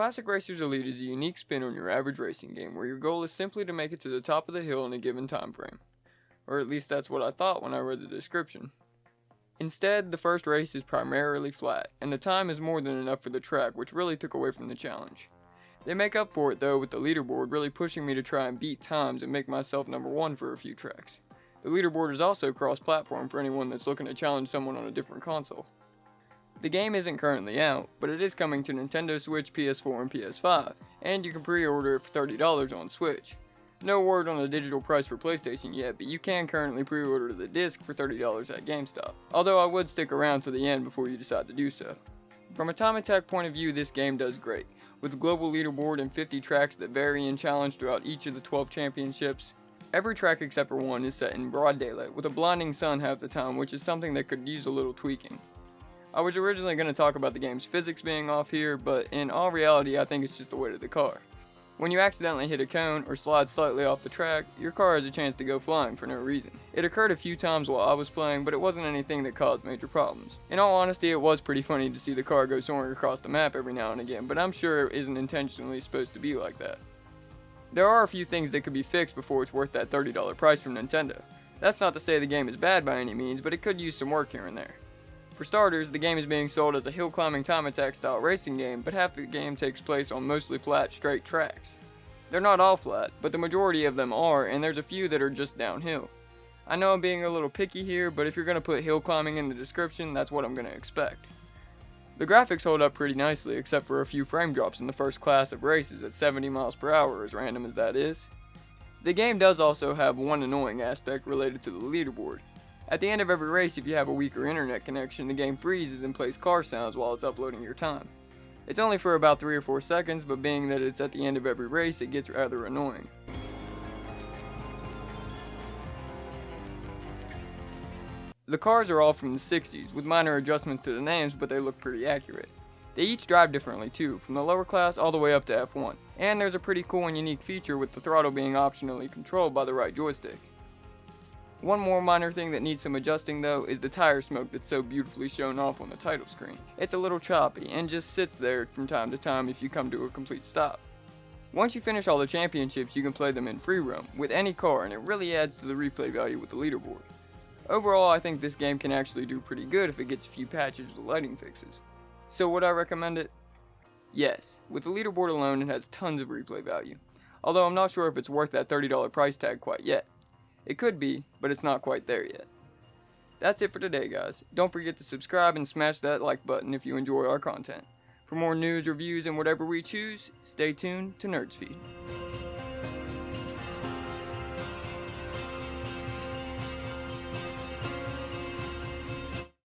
Classic Racers Elite is a unique spin on your average racing game where your goal is simply to make it to the top of the hill in a given time frame. Or at least that's what I thought when I read the description. Instead, the first race is primarily flat, and the time is more than enough for the track, which really took away from the challenge. They make up for it though with the leaderboard really pushing me to try and beat times and make myself number one for a few tracks. The leaderboard is also cross-platform for anyone that's looking to challenge someone on a different console. The game isn't currently out, but it is coming to Nintendo Switch, PS4, and PS5, and you can pre-order it for $30 on Switch. No word on the digital price for PlayStation yet, but you can currently pre-order the disc for $30 at GameStop, although I would stick around to the end before you decide to do so. From a time attack point of view, this game does great, with a global leaderboard and 50 tracks that vary in challenge throughout each of the 12 championships. Every track except for one is set in broad daylight, with a blinding sun half the time, which is something that could use a little tweaking. I was originally going to talk about the game's physics being off here, but in all reality I think it's just the weight of the car. When you accidentally hit a cone or slide slightly off the track, your car has a chance to go flying for no reason. It occurred a few times while I was playing, but it wasn't anything that caused major problems. In all honesty, it was pretty funny to see the car go soaring across the map every now and again, but I'm sure it isn't intentionally supposed to be like that. There are a few things that could be fixed before it's worth that $30 price from Nintendo. That's not to say the game is bad by any means, but it could use some work here and there. For starters, the game is being sold as a hill-climbing time attack style racing game, but half the game takes place on mostly flat, straight tracks. They're not all flat, but the majority of them are, and there's a few that are just downhill. I know I'm being a little picky here, but if you're going to put hill climbing in the description, that's what I'm going to expect. The graphics hold up pretty nicely, except for a few frame drops in the first class of races at 70 miles per hour, as random as that is. The game does also have one annoying aspect related to the leaderboard. At the end of every race, if you have a weaker internet connection, the game freezes and plays car sounds while it's uploading your time. It's only for about 3 or 4 seconds, but being that it's at the end of every race, it gets rather annoying. The cars are all from the 60s, with minor adjustments to the names, but they look pretty accurate. They each drive differently too, from the lower class all the way up to F1, and there's a pretty cool and unique feature with the throttle being optionally controlled by the right joystick. One more minor thing that needs some adjusting though is the tire smoke that's so beautifully shown off on the title screen. It's a little choppy and just sits there from time to time if you come to a complete stop. Once you finish all the championships, you can play them in free roam with any car, and it really adds to the replay value with the leaderboard. Overall, I think this game can actually do pretty good if it gets a few patches with lighting fixes. So would I recommend it? Yes. With the leaderboard alone, it has tons of replay value. Although I'm not sure if it's worth that $30 price tag quite yet. It could be, but it's not quite there yet. That's it for today, guys. Don't forget to subscribe and smash that like button if you enjoy our content. For more news, reviews, and whatever we choose, stay tuned to Nerdsfeed.